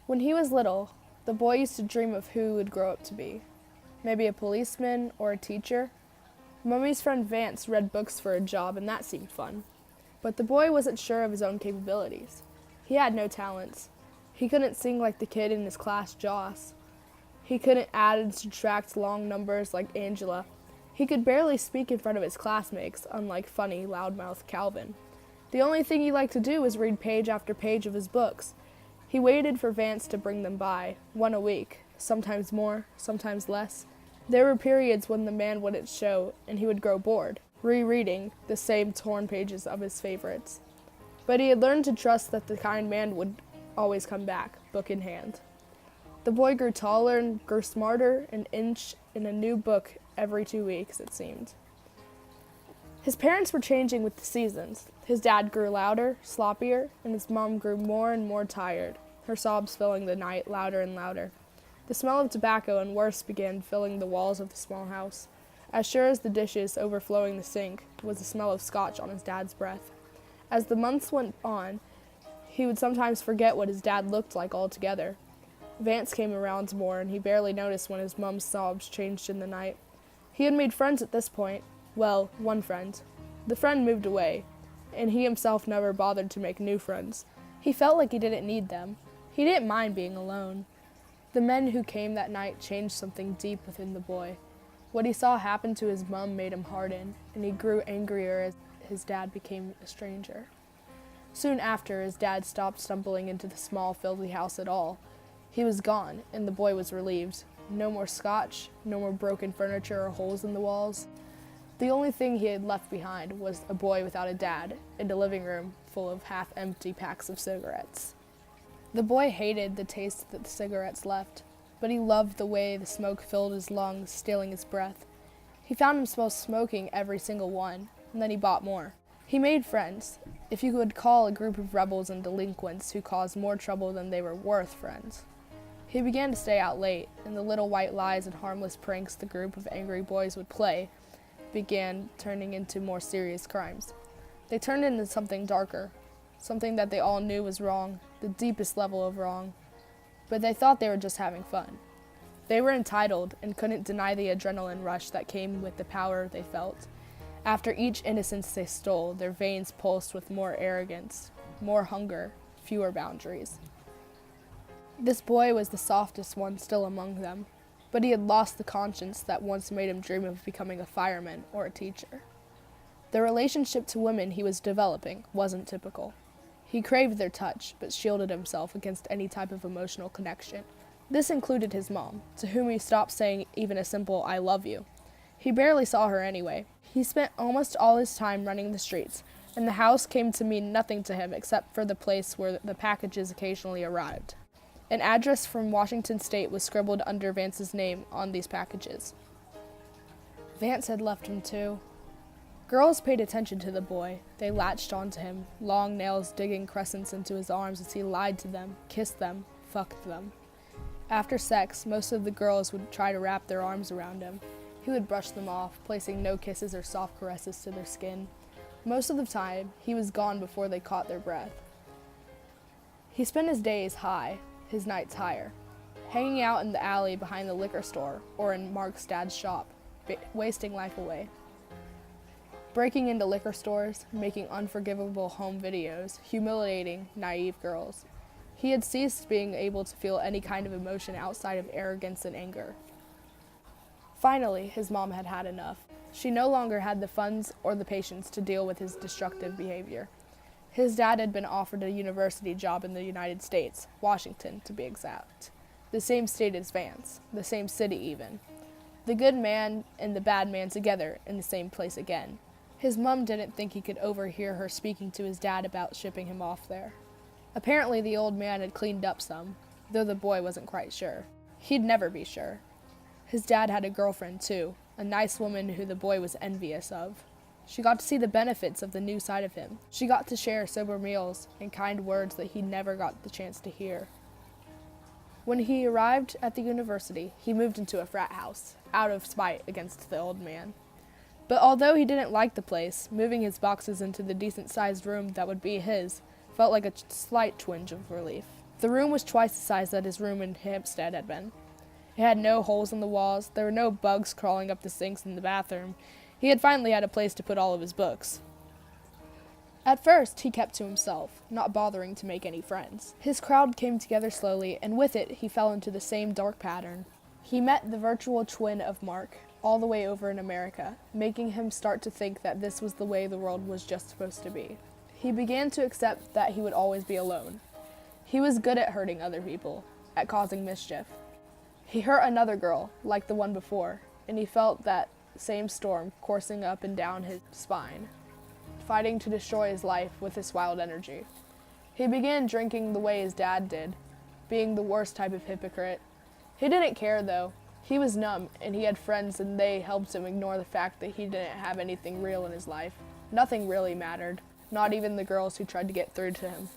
When he was little, the boy used to dream of who he would grow up to be. Maybe a policeman or a teacher. Mummy's friend Vance read books for a job, and that seemed fun. But the boy wasn't sure of his own capabilities. He had no talents. He couldn't sing like the kid in his class, Joss. He couldn't add and subtract long numbers like Angela. He could barely speak in front of his classmates, unlike funny, loudmouth Calvin. The only thing he liked to do was read page after page of his books. He waited for Vance to bring them by, one a week, sometimes more, sometimes less. There were periods when the man wouldn't show, and he would grow bored, rereading the same torn pages of his favorites. But he had learned to trust that the kind man would always come back, book in hand. The boy grew taller and grew smarter, an inch in a new book every 2 weeks, it seemed. His parents were changing with the seasons. His dad grew louder, sloppier, and his mom grew more and more tired, her sobs filling the night louder and louder. The smell of tobacco and worse began filling the walls of the small house. As sure as the dishes overflowing the sink was the smell of scotch on his dad's breath. As the months went on, he would sometimes forget what his dad looked like altogether. Vance came around more, and he barely noticed when his mom's sobs changed in the night. He had made friends at this point. Well, one friend. The friend moved away, and he himself never bothered to make new friends. He felt like he didn't need them. He didn't mind being alone. The men who came that night changed something deep within the boy. What he saw happen to his mom made him harden, and he grew angrier as his dad became a stranger. Soon after, his dad stopped stumbling into the small, filthy house at all. He was gone, and the boy was relieved. No more scotch, no more broken furniture or holes in the walls. The only thing he had left behind was a boy without a dad, and a living room full of half-empty packs of cigarettes. The boy hated the taste that the cigarettes left, but he loved the way the smoke filled his lungs, stealing his breath. He found himself smoking every single one, and then he bought more. He made friends, if you could call a group of rebels and delinquents who caused more trouble than they were worth friends. He began to stay out late, and the little white lies and harmless pranks the group of angry boys would play began turning into more serious crimes. They turned into something darker, something that they all knew was wrong, the deepest level of wrong. But they thought they were just having fun. They were entitled and couldn't deny the adrenaline rush that came with the power they felt. After each innocence they stole, their veins pulsed with more arrogance, more hunger, fewer boundaries. This boy was the softest one still among them, but he had lost the conscience that once made him dream of becoming a fireman or a teacher. The relationship to women he was developing wasn't typical. He craved their touch, but shielded himself against any type of emotional connection. This included his mom, to whom he stopped saying even a simple "I love you." He barely saw her anyway. He spent almost all his time running the streets, and the house came to mean nothing to him except for the place where the packages occasionally arrived. An address from Washington State was scribbled under Vance's name on these packages. Vance had left him too. Girls paid attention to the boy. They latched onto him, long nails digging crescents into his arms as he lied to them, kissed them, fucked them. After sex, most of the girls would try to wrap their arms around him. He would brush them off, placing no kisses or soft caresses to their skin. Most of the time, he was gone before they caught their breath. He spent his days high, his nights higher, hanging out in the alley behind the liquor store or in Mark's dad's shop, wasting life away. Breaking into liquor stores, making unforgivable home videos, humiliating naive girls. He had ceased being able to feel any kind of emotion outside of arrogance and anger. Finally, his mom had had enough. She no longer had the funds or the patience to deal with his destructive behavior. His dad had been offered a university job in the United States, Washington to be exact. The same state as Vance, the same city even. The good man and the bad man together in the same place again. His mom didn't think he could overhear her speaking to his dad about shipping him off there. Apparently the old man had cleaned up some, though the boy wasn't quite sure. He'd never be sure. His dad had a girlfriend too, a nice woman who the boy was envious of. She got to see the benefits of the new side of him. She got to share sober meals and kind words that he never got the chance to hear. When he arrived at the university, he moved into a frat house, out of spite against the old man. But although he didn't like the place, moving his boxes into the decent-sized room that would be his felt like a slight twinge of relief. The room was twice the size that his room in Hampstead had been. It had no holes in the walls, there were no bugs crawling up the sinks in the bathroom. He had finally had a place to put all of his books. At first, he kept to himself, not bothering to make any friends. His crowd came together slowly, and with it, he fell into the same dark pattern. He met the virtual twin of Mark, all the way over in America, making him start to think that this was the way the world was just supposed to be. He began to accept that he would always be alone. He was good at hurting other people, at causing mischief. He hurt another girl, like the one before, and he felt that same storm coursing up and down his spine, fighting to destroy his life with this wild energy. He began drinking the way his dad did, being the worst type of hypocrite. He didn't care, though. He was numb, and he had friends, and they helped him ignore the fact that he didn't have anything real in his life. Nothing really mattered, not even the girls who tried to get through to him.